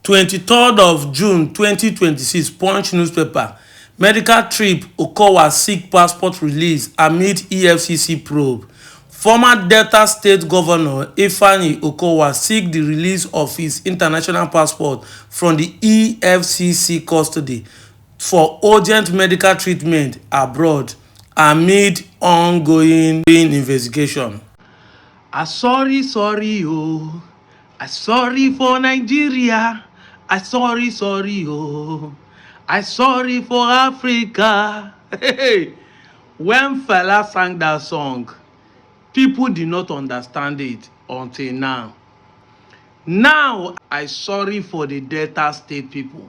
23rd of June 2026, Punch newspaper. Medical trip, Okowa seek passport release amid EFCC probe. Former Delta State Governor Ifeanyi Okowa seek the release of his international passport from the EFCC custody for urgent medical treatment abroad amid ongoing investigation. Sorry, oh. Sorry for Nigeria. Sorry, oh. Sorry for Africa. Hey, when Fela sang that song, people did not understand it until now. Now, I sorry for the Delta State people.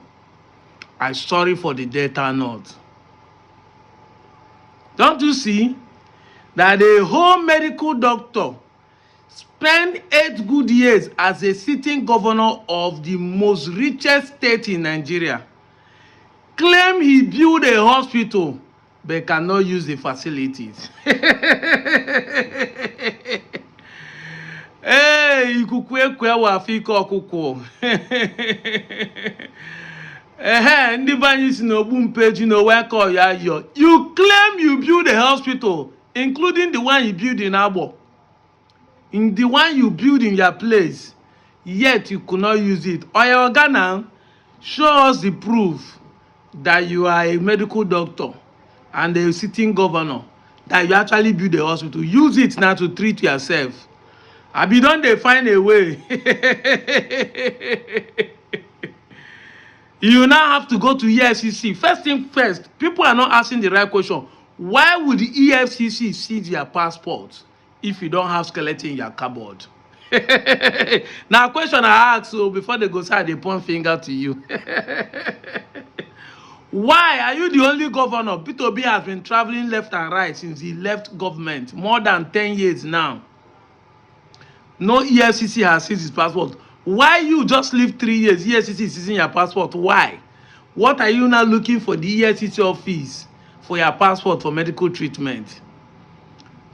I sorry for the Delta North. Don't you see that a whole medical doctor spent 8 good years as a sitting governor of the most richest state in Nigeria, claim he built a hospital but cannot use the facilities? Hey, ikuku ekwe wa fika ọkụkụ. Ndị banyi si n'ogbu mpeji no weko ya yo. You claim you build a hospital, including the one you build in Abo, in the one you build in your place, yet you could not use it. Oya Ghana, show us the proof that you are a medical doctor and a sitting governor, that you actually build a hospital. Use it now to treat yourself. Abi don dey find a way. You now have to go to EFCC. First thing first, people are not asking the right question. Why would the EFCC seize your passport if you don't have skeleton in your cupboard? Now, a question I ask, so before they go say they point finger to you. Why are you the only governor? Peter Obi has been traveling left and right since he left government, more than 10 years now. No EFCC has seized his passport. Why you just live 3 years? EFCC is seizing your passport. Why? What are you now looking for the EFCC office for your passport for medical treatment?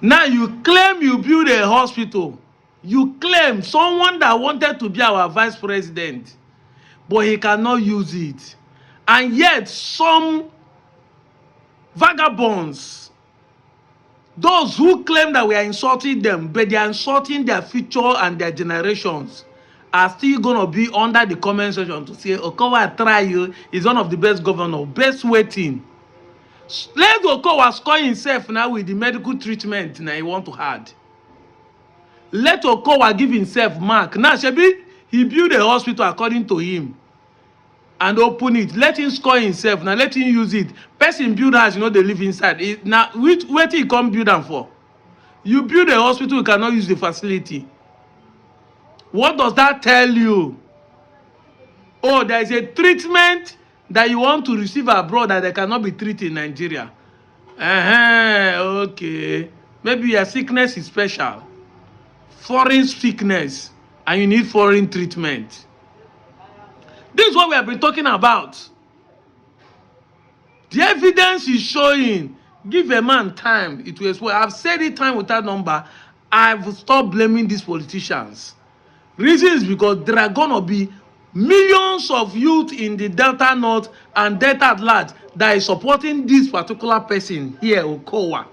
Now you claim you build a hospital. You claim someone that wanted to be our vice president, but he cannot use it. And yet some vagabonds, those who claim that we are insulting them, but they are insulting their future and their generations, are still going to be under the comment section to say, Okowa try you, is one of the best governors, best waiting. Let Okowa score himself now with the medical treatment now he want to add. Let Okowa give himself mark. Now, Shebi, he built a hospital according to him and open it. Let him score himself. Now, let him use it. Person build house, you know, they live inside. Now, where he come build them for? You build a hospital, you cannot use the facility. What does that tell you? Oh, there is a treatment that you want to receive abroad that they cannot be treated in Nigeria. Okay. Maybe your sickness is special. Foreign sickness. And you need foreign treatment. This is what we have been talking about. The evidence is showing. Give a man time. It will explain. I've said it time without number. I've stopped blaming these politicians. Reason is because there are going to be millions of youth in the Delta North and Delta at large that is supporting this particular person here, Okowa.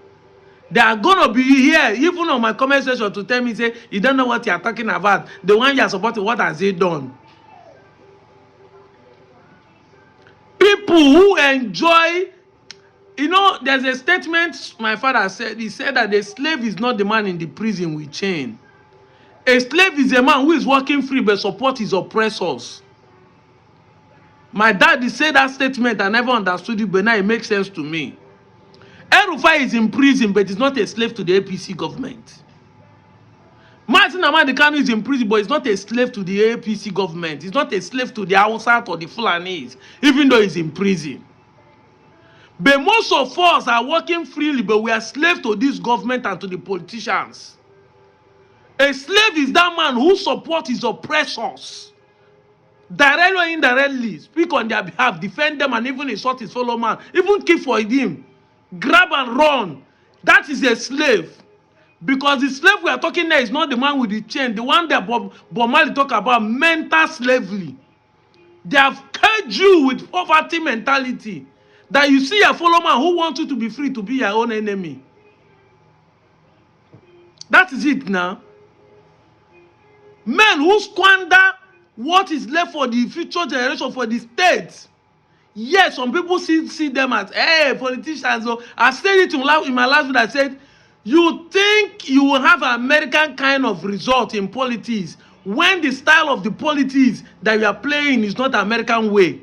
They are going to be here, even on my comment section, to tell me, say, you don't know what you are talking about. The one you are supporting, what has he done? People who enjoy, you know, there's a statement my father said. He said that the slave is not the man in the prison with chain. A slave is a man who is working free but support his oppressors. My daddy said that statement. I never understood it, but now it makes sense to me. El-Rufai is in prison, but he's not a slave to the APC government. Martin Amadi Kanu is in prison, but he's not a slave to the APC government. He's not a slave to the Hausa or the Fulanis, even though he's in prison. But most of us are working freely, but we are slaves to this government and to the politicians. A slave is that man who supports his oppressors. Directly or indirectly, speak on their behalf, defend them, and even insult his fellow man. Even keep for him. Grab and run. That is a slave. Because the slave we are talking there is not the man with the chain. The one that Bob Marley talk about, mental slavery. They have caged you with poverty mentality. That you see a follower man who wants you to be free to be your own enemy. That is it now. Men who squander what is left for the future generation, for the state. Yes, some people see them as, hey, politicians. So I said it in my last video. I said, you think you will have an American kind of result in politics when the style of the politics that you are playing is not American way.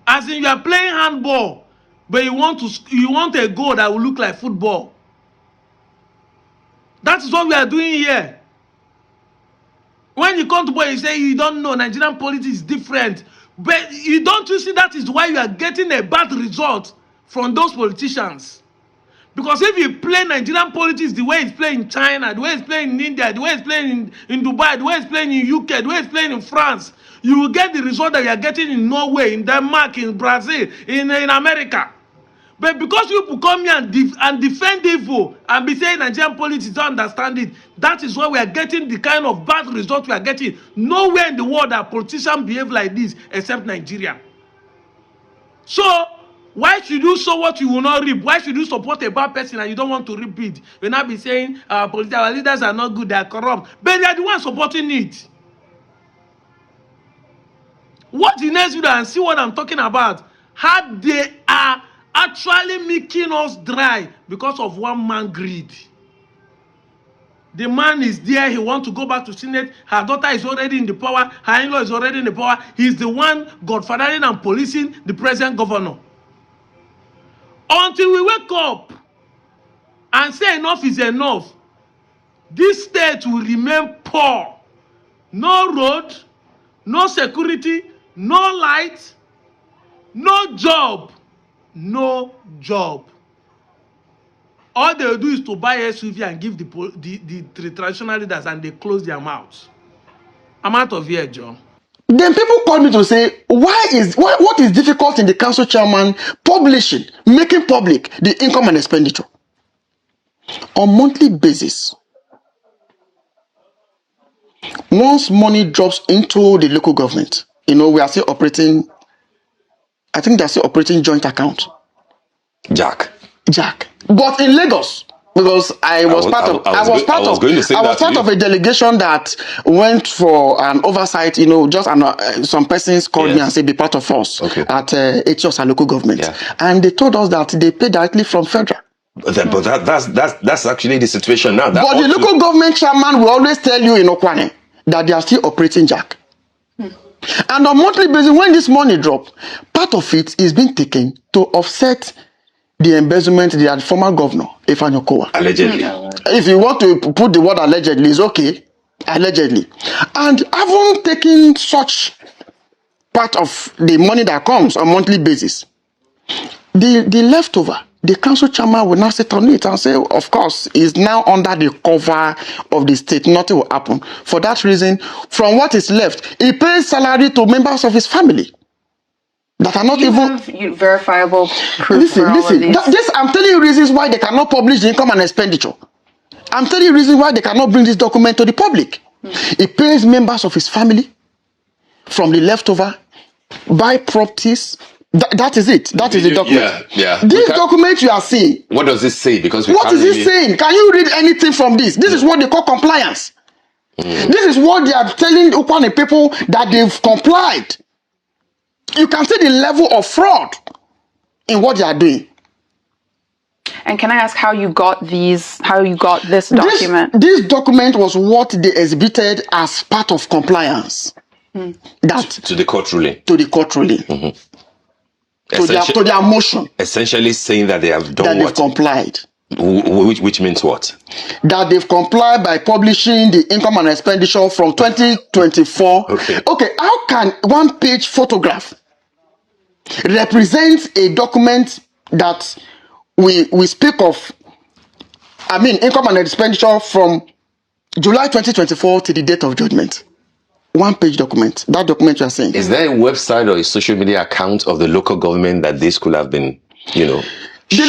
As in, you are playing handball, but you want a goal that will look like football. That is what we are doing here. When you come to boy, you say you don't know Nigerian politics is different. But you don't see that is why you are getting a bad result from those politicians. Because if you play Nigerian politics the way it's playing in China, the way it's playing in India, the way it's playing in Dubai, the way it's playing in UK, the way it's playing in France, you will get the result that you are getting in Norway, in Denmark, in Brazil, in America. But because you come here and defend evil and be saying Nigerian politics don't understand it, that is why we are getting the kind of bad result we are getting. Nowhere in the world that politicians behave like this except Nigeria. So, why should you sow what you will not reap? Why should you support a bad person and you don't want to reap it? You'll not be saying our leaders are not good, they are corrupt. But they are the ones supporting it. Watch the next video and see what I'm talking about. How they are actually making us dry because of one man greed. The man is there, he wants to go back to Senate. Her daughter is already in the power. Her in-law is already in the power. He's the one godfathering and policing the present governor. Until we wake up and say enough is enough, this state will remain poor. No road, no security, no light, no job. No job. All they do is to buy SUV and give the traditional leaders, and they close their mouths. I'm out of here, John. Then people call me to say, what is difficult in the council chairman publishing, making public the income and expenditure on monthly basis? Once money drops into the local government, we are still operating. I think they're still operating joint account. Jack. But in Lagos, because I was part of a delegation that went for an oversight, just some persons called me and said, be part of us at Etios local government. Yeah. And they told us that they pay directly from federal. But that's actually the situation now. But the local government chairman will always tell you in Okwane that they are still operating Jack. And on monthly basis, when this money drops, part of it is being taken to offset the embezzlement that former governor, Ifeanyi Okowa. Allegedly. If you want to put the word allegedly, it's okay. Allegedly. And having taken such part of the money that comes on monthly basis, the leftover, the council chairman will now sit on it and say, of course, is now under the cover of the state. Nothing will happen. For that reason, from what is left, he pays salary to members of his family that are not even verifiable proof. Listen. I'm telling you reasons why they cannot publish the income and expenditure. I'm telling you reasons why they cannot bring this document to the public. He pays members of his family from the leftover, buy properties. That is it. That is the document. Yeah. This document you are seeing. What does it say? Because what is it saying? Can you read anything from this? This is what they call compliance. This is what they are telling Okwane people that they've complied. You can see the level of fraud in what they are doing. And can I ask how you got this document? This document was what they exhibited as part of compliance. That to the court ruling. To the court ruling. To their motion. Essentially saying that they have done that they've complied. Which means what? That they've complied by publishing the income and expenditure from 2024. Okay, how can one page photograph represent a document that we speak of, income and expenditure from July 2024 to the date of judgment? One page document. That document you are saying. Is there a website or a social media account of the local government that this could have been, The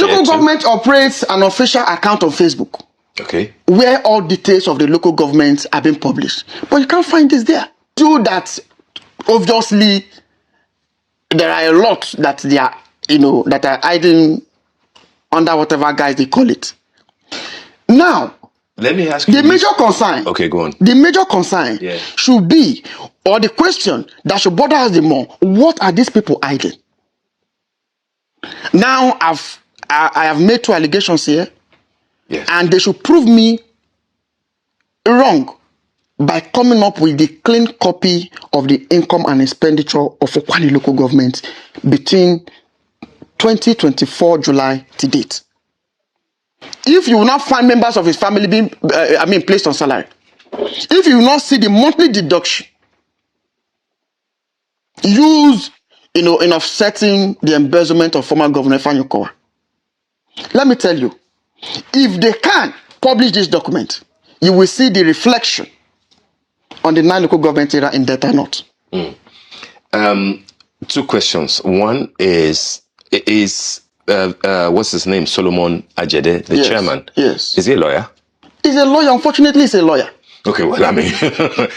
local government operates an official account on Facebook. Okay. Where all details of the local government are being published. But you can't find this there. Do that obviously there are a lot that they are, that are hiding under whatever guise they call it. Now, let me ask you the major concern. Okay, go on. The major concern should be, or the question that should bother us the more, what are these people hiding? Now, I have made 2 allegations here, and they should prove me wrong by coming up with the clean copy of the income and expenditure of Okwane local government between 2024 July to date. If you will not find members of his family being, placed on salary, if you will not see the monthly deduction used, in offsetting the embezzlement of former Governor Fanyokowa, let me tell you, if they can publish this document, you will see the reflection on the 9 local government area in Delta North. 2 questions. One is what's his name? Solomon Ajede, the chairman. Yes. Is he a lawyer? He's a lawyer. Unfortunately, he's a lawyer. Okay, well, I mean,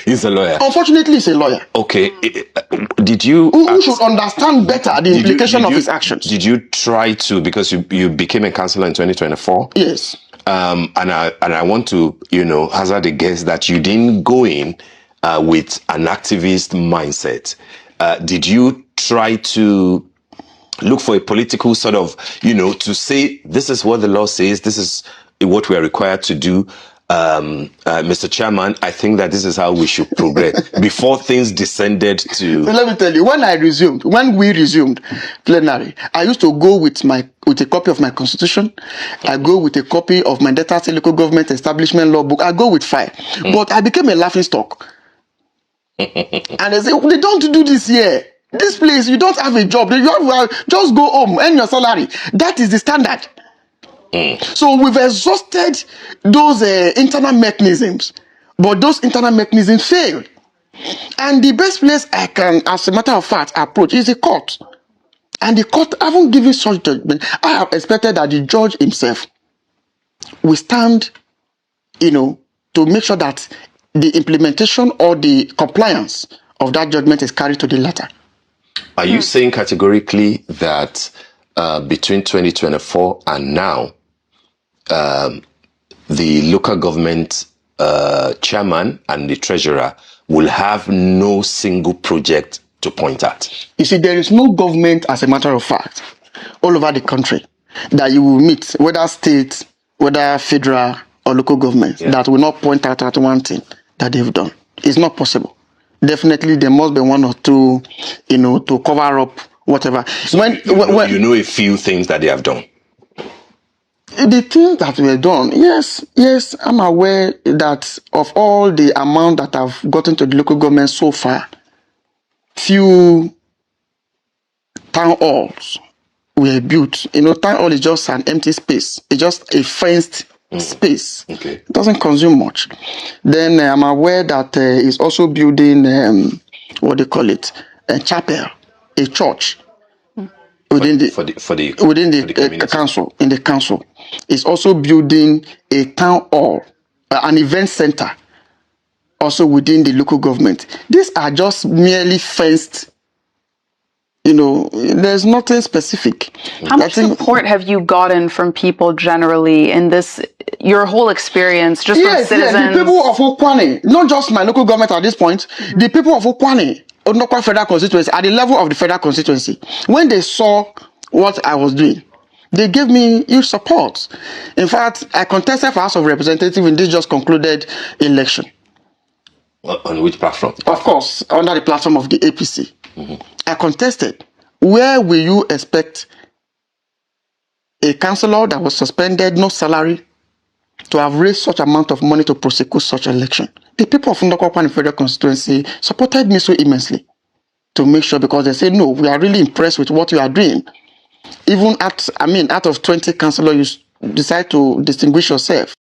he's a lawyer. Unfortunately, he's a lawyer. Okay, did you... Who should understand better the implication of his actions? Did you try to, because you became a councillor in 2024? Yes. And I want to, hazard a guess that you didn't go in with an activist mindset. Did you try to look for a political sort of, to say, this is what the law says, this is what we are required to do? Mr. Chairman, I think that this is how we should progress before things descended to... So let me tell you, when we resumed plenary, I used to go with a copy of my constitution. I go with a copy of my Delta State Local Government Establishment Law book. I go with 5. But I became a laughing stock. And they say, they don't do this here. This place, you don't have a job. Just go home, earn your salary. That is the standard. So we've exhausted those internal mechanisms, but those internal mechanisms failed. And the best place I can, as a matter of fact, approach is the court. And the court haven't given such judgment. I have expected that the judge himself will stand, to make sure that the implementation or the compliance of that judgment is carried to the letter. Are you saying categorically that between 2024 and now, the local government chairman and the treasurer will have no single project to point at? You see, there is no government, as a matter of fact, all over the country that you will meet, whether state, whether federal or local government, that will not point out at one thing that they've done. It's not possible. Definitely, there must be 1 or 2, to cover up whatever. So you know a few things that they have done. The things that were done, yes, I'm aware that of all the amount that have gotten to the local government so far, few town halls were built. Town hall is just an empty space. It's just a fenced space. Okay. It doesn't consume much. Then I'm aware that it's also building, a chapel, a church. Within the council, in the council, is also building a town hall, an event center, also within the local government. These are just merely fenced. There's nothing specific. How much support have you gotten from people generally in this, your whole experience, just from citizens? Yes, the people of Okwane, not just my local government at this point, the people of Okwane, Odnokwa Federal Constituency, at the level of the Federal Constituency, when they saw what I was doing, they gave me huge support. In fact, I contested for House of Representatives in this just concluded election. On which platform? Of course, under the platform of the APC. I contested. Where will you expect a councillor that was suspended, no salary, to have raised such amount of money to prosecute such election? The people of Ndokwa Federal Constituency supported me so immensely to make sure, because they say, no, we are really impressed with what you are doing. Even out of 20 councillors, you decide to distinguish yourself.